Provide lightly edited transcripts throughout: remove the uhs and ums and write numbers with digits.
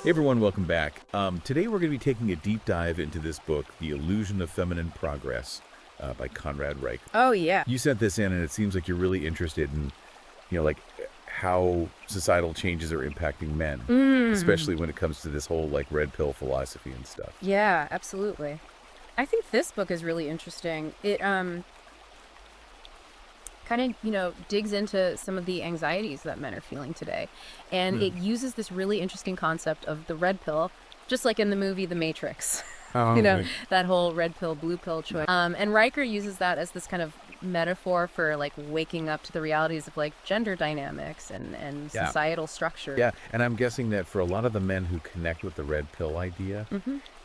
Hey everyone, welcome back. Today we're going to be taking a deep dive into this book, The Illusion of Feminine Progress, by Conrad Reicher. Oh, yeah. You sent this in, and it seems like you're really interested in, like how societal changes are impacting men, especially when it comes to this whole like red pill philosophy and stuff. Yeah, absolutely. I think this book is really interesting. It kind of, digs into some of the anxieties that men are feeling today. And it uses this really interesting concept of the red pill, just like in the movie The Matrix. Oh, right. That whole red pill, blue pill choice. And Riker uses that as this kind of metaphor for like waking up to the realities of like gender dynamics and Yeah. societal structure. Yeah, and I'm guessing that for a lot of the men who connect with the red pill idea,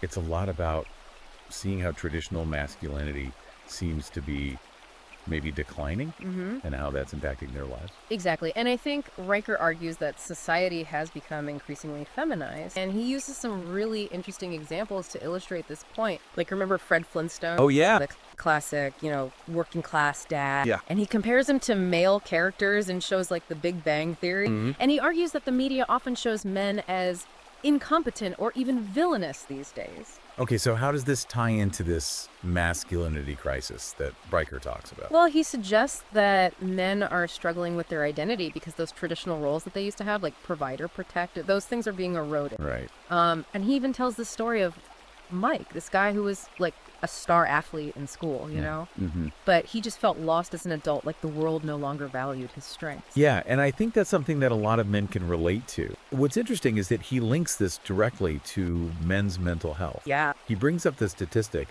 it's a lot about seeing how traditional masculinity seems to be maybe declining and how that's impacting their lives. Exactly. And I think Riker argues that society has become increasingly feminized. And he uses some really interesting examples to illustrate this point. Like, remember Fred Flintstone? Oh, yeah. The classic, working class dad. Yeah. And he compares him to male characters in shows like The Big Bang Theory. And he argues that the media often shows men as incompetent or even villainous these days. Okay, so how does this tie into this masculinity crisis that Riker talks about? Well, he suggests that men are struggling with their identity because those traditional roles that they used to have, like provider, protector, those things are being eroded. Right. And he even tells the story of Mike, this guy who was like a star athlete in school, but he just felt lost as an adult, like the world no longer valued his strengths. Yeah, and I think that's something that a lot of men can relate to. What's interesting is that he links this directly to men's mental health. Yeah. He brings up the statistic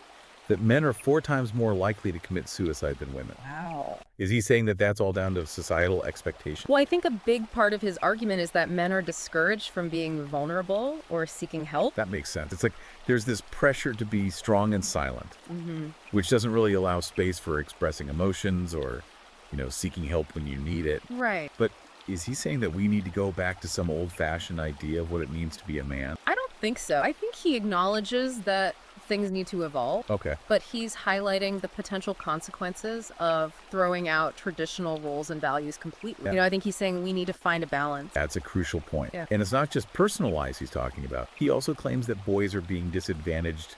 that men are 4 times more likely to commit suicide than women. Wow. Is he saying that that's all down to societal expectation? Well, I think a big part of his argument is that men are discouraged from being vulnerable or seeking help. That makes sense. It's like there's this pressure to be strong and silent, which doesn't really allow space for expressing emotions or, seeking help when you need it. Right. But is he saying that we need to go back to some old-fashioned idea of what it means to be a man? I don't think so. I think he acknowledges that things need to evolve. Okay. But he's highlighting the potential consequences of throwing out traditional roles and values completely. Yeah. I think he's saying we need to find a balance. That's a crucial point. Yeah. And it's not just personal lives he's talking about. He also claims that boys are being disadvantaged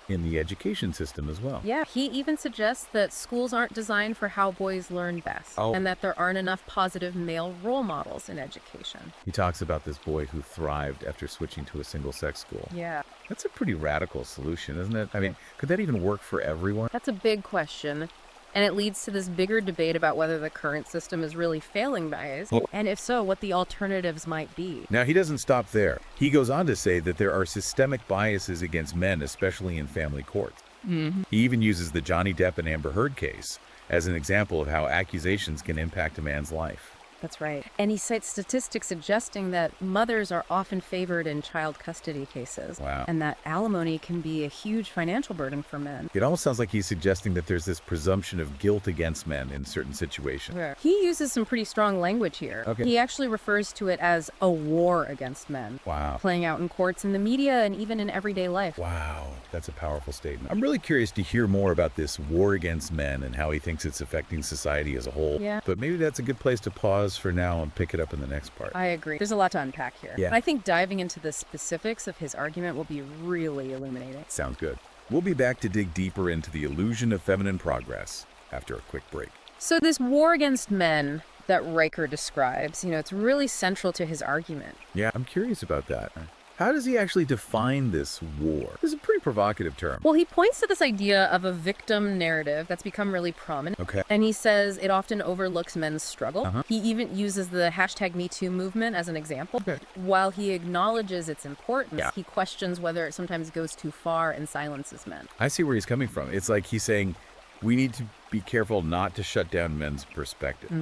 in the education system as well. Yeah, he even suggests that schools aren't designed for how boys learn best, Oh. and that there aren't enough positive male role models in education. He talks about this boy who thrived after switching to a single-sex school. Yeah, That's a pretty radical solution, isn't it? I mean, could that even work for everyone? that's a big question. And it leads to this bigger debate about whether the current system is really failing guys, and if so, what the alternatives might be. Now, he doesn't stop there. He goes on to say that there are systemic biases against men, especially in family courts. He even uses the Johnny Depp and Amber Heard case as an example of how accusations can impact a man's life. That's right. And he cites statistics suggesting that mothers are often favored in child custody cases. Wow. And that alimony can be a huge financial burden for men. It almost sounds like he's suggesting that there's this presumption of guilt against men in certain situations. He uses some pretty strong language here. Okay. He actually refers to it as a war against men, Wow. playing out in courts, in the media, and even in everyday life. Wow, that's a powerful statement. I'm really curious to hear more about this war against men and how he thinks it's affecting society as a whole. Yeah. But maybe that's a good place to pause for now and pick it up in the next part. I agree. There's a lot to unpack here. Yeah. I think diving into the specifics of his argument will be really illuminating. Sounds good. We'll be back to dig deeper into the illusion of feminine progress after a quick break. So this war against men that Riker describes, it's really central to his argument. Yeah, I'm curious about that. How does he actually define this war? This is a pretty provocative term. Well, he points to this idea of a victim narrative that's become really prominent. Okay. And he says it often overlooks men's struggle. Uh-huh. He even uses the hashtag #MeToo movement as an example. Okay. While he acknowledges its importance, Yeah. he questions whether it sometimes goes too far and silences men. I see where he's coming from. It's like he's saying we need to be careful not to shut down men's perspective,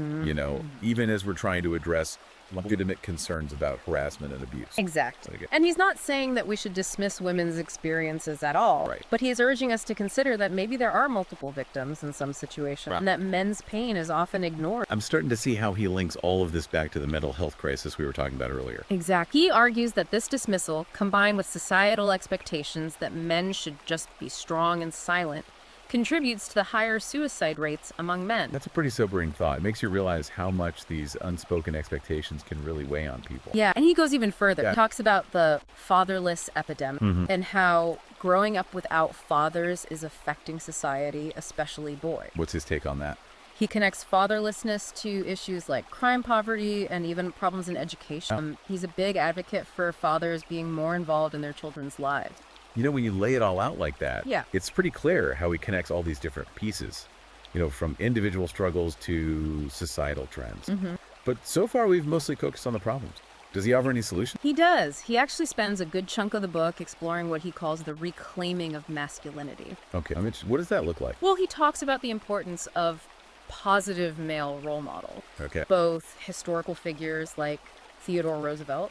even as we're trying to address legitimate concerns about harassment and abuse. Exactly. Okay. And he's not saying that we should dismiss women's experiences at all. Right. But he is urging us to consider that maybe there are multiple victims in some situations, Right. and that men's pain is often ignored. I'm starting to see how he links all of this back to the mental health crisis we were talking about earlier. Exactly. He argues that this dismissal, combined with societal expectations that men should just be strong and silent, contributes to the higher suicide rates among men. That's a pretty sobering thought. It makes you realize how much these unspoken expectations can really weigh on people. Yeah, and he goes even further. Yeah. He talks about the fatherless epidemic and how growing up without fathers is affecting society, especially boys. What's his take on that? He connects fatherlessness to issues like crime, poverty, and even problems in education. He's a big advocate for fathers being more involved in their children's lives. You know, when you lay it all out like that, Yeah. it's pretty clear how he connects all these different pieces, you know, from individual struggles to societal trends. But so far, we've mostly focused on the problems. Does he offer any solutions? He does. He actually spends a good chunk of the book exploring what he calls the reclaiming of masculinity. Okay. I'm interested. What does that look like? Well, he talks about the importance of positive male role models, Okay. both historical figures like Theodore Roosevelt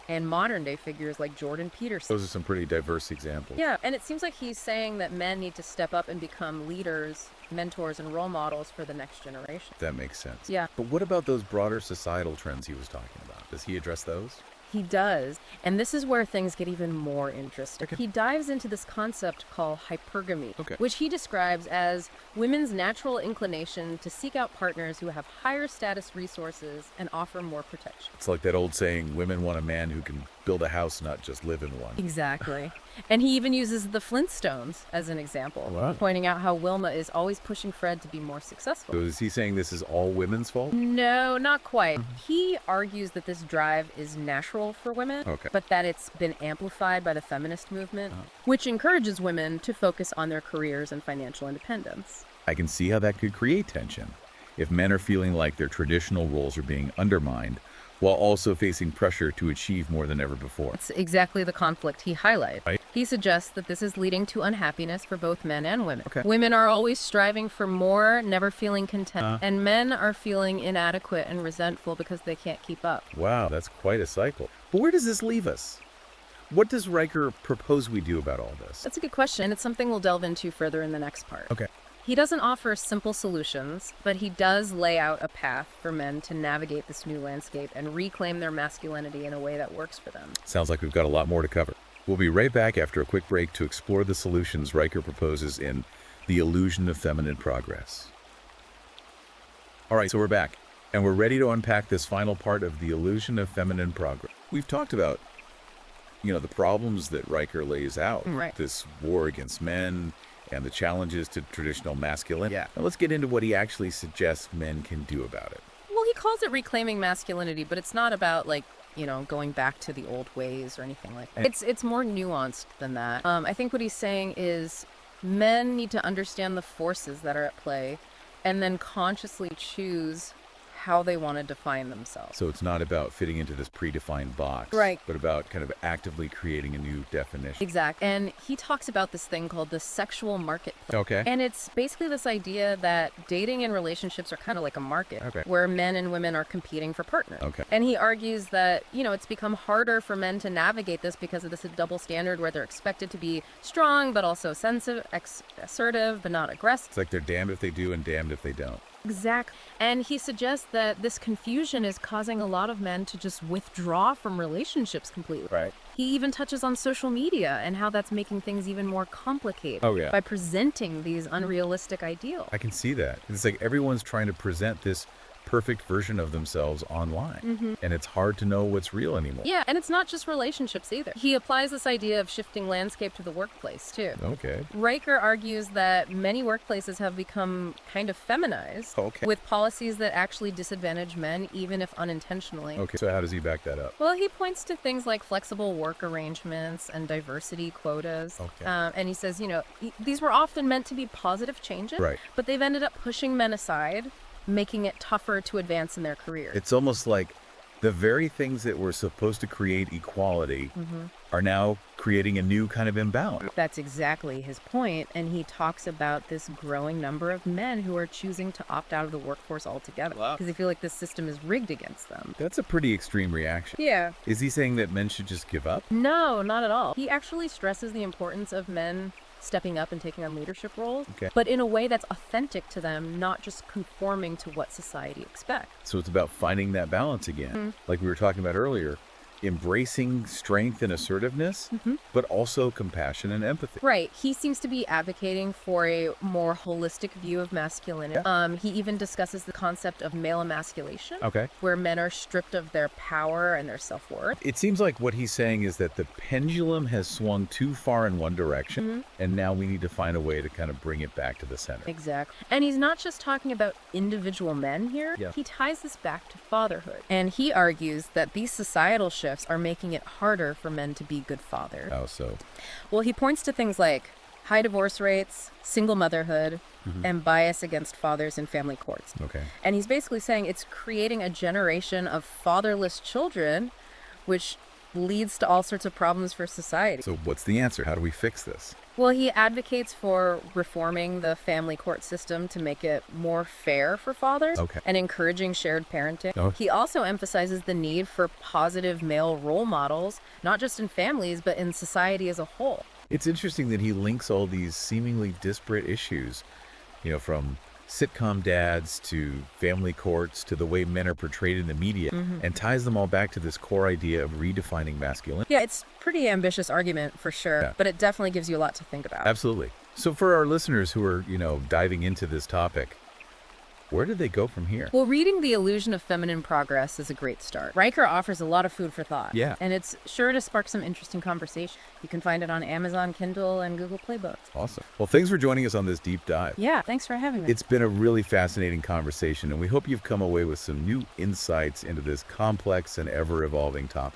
and modern day figures like Jordan Peterson. Those are some pretty diverse examples. Yeah, and it seems like he's saying that men need to step up and become leaders, mentors, and role models for the next generation. That makes sense. Yeah. But what about those broader societal trends he was talking about? Does he address those? He does, and this is where things get even more interesting. Okay. He dives into this concept called hypergamy, Okay. which he describes as women's natural inclination to seek out partners who have higher status resources and offer more protection. It's like that old saying, women want a man who can build a house, not just live in one. Exactly. And he even uses the Flintstones as an example, Wow. pointing out how Wilma is always pushing Fred to be more successful. So is he saying this is all women's fault? No, not quite. He argues that this drive is natural for women, Okay. but that it's been amplified by the feminist movement, which encourages women to focus on their careers and financial independence. I can see how that could create tension if men are feeling like their traditional roles are being undermined while also facing pressure to achieve more than ever before. It's exactly the conflict he highlights. Right. He suggests that this is leading to unhappiness for both men and women. Okay. Women are always striving for more, never feeling content, and men are feeling inadequate and resentful because they can't keep up. Wow, that's quite a cycle. But where does this leave us? What does Riker propose we do about all this? That's a good question, and it's something we'll delve into further in the next part. Okay. He doesn't offer simple solutions, but he does lay out a path for men to navigate this new landscape and reclaim their masculinity in a way that works for them. Sounds like we've got a lot more to cover. We'll be right back after a quick break to explore the solutions Riker proposes in The Illusion of Feminine Progress. All right, so we're back, and we're ready to unpack this final part of The Illusion of Feminine Progress. We've talked about, you know, the problems that Riker lays out. Right. This war against men and the challenges to traditional masculinity. Yeah. Now let's get into what he actually suggests men can do about it. Well, he calls it reclaiming masculinity, but it's not about, like, you know, going back to the old ways or anything like that. It's more nuanced than that. I think what he's saying is men need to understand the forces that are at play and then consciously choose how they want to define themselves. So it's not about fitting into this predefined box, Right. but about kind of actively creating a new definition. Exactly. And he talks about this thing called the sexual marketplace. Okay. And it's basically this idea that dating and relationships are kind of like a market Okay. where men and women are competing for partners. Okay. And he argues that, you know, it's become harder for men to navigate this because of this double standard where they're expected to be strong, but also sensitive, assertive, but not aggressive. It's like they're damned if they do and damned if they don't. Exactly. And he suggests that this confusion is causing a lot of men to just withdraw from relationships completely. Right. He even touches on social media and how that's making things even more complicated Oh, yeah. by presenting these unrealistic ideals. I can see that. It's like everyone's trying to present this perfect version of themselves online, and it's hard to know what's real anymore. Yeah, and it's not just relationships either. He applies this idea of shifting landscape to the workplace too. Okay. Riker argues that many workplaces have become kind of feminized Okay. with policies that actually disadvantage men, even if unintentionally. Okay. So how does he back that up? Well, he points to things like flexible work arrangements and diversity quotas. Okay. And he says, you know, these were often meant to be positive changes, Right. but they've ended up pushing men aside, making it tougher to advance in their career. It's almost like the very things that were supposed to create equality are now creating a new kind of imbalance. That's exactly his point, and he talks about this growing number of men who are choosing to opt out of the workforce altogether Wow. because they feel like this system is rigged against them. That's a pretty extreme reaction. Yeah. Is he saying that men should just give up? No, not at all. He actually stresses the importance of men stepping up and taking on leadership roles, Okay. but in a way that's authentic to them, not just conforming to what society expects. So it's about finding that balance again. Like we were talking about earlier, embracing strength and assertiveness, but also compassion and empathy. Right. He seems to be advocating for a more holistic view of masculinity. He even discusses the concept of male emasculation, Okay. where men are stripped of their power and their self-worth. It seems like what he's saying is that the pendulum has swung too far in one direction, and now we need to find a way to kind of bring it back to the center. Exactly. And he's not just talking about individual men here. Yeah. He ties this back to fatherhood. And he argues that these societal shifts are making it harder for men to be good fathers. How so? Well, he points to things like high divorce rates, single motherhood, and bias against fathers in family courts. Okay. And he's basically saying it's creating a generation of fatherless children, which leads to all sorts of problems for society. So what's the answer? How do we fix this? Well, he advocates for reforming the family court system to make it more fair for fathers Okay. and encouraging shared parenting. Oh. He also emphasizes the need for positive male role models, not just in families, but in society as a whole. It's interesting that he links all these seemingly disparate issues, from sitcom dads to family courts to the way men are portrayed in the media, and ties them all back to this core idea of redefining masculinity. Yeah, it's a pretty ambitious argument for sure, Yeah. but it definitely gives you a lot to think about. Absolutely. So for our listeners who are, diving into this topic, where do they go from here? Well, reading The Illusion of Feminine Progress is a great start. Riker offers a lot of food for thought. Yeah. And it's sure to spark some interesting conversation. You can find it on Amazon Kindle and Google Play Books. Awesome. Well, thanks for joining us on this deep dive. Yeah, thanks for having me. It's been a really fascinating conversation, and we hope you've come away with some new insights into this complex and ever-evolving topic.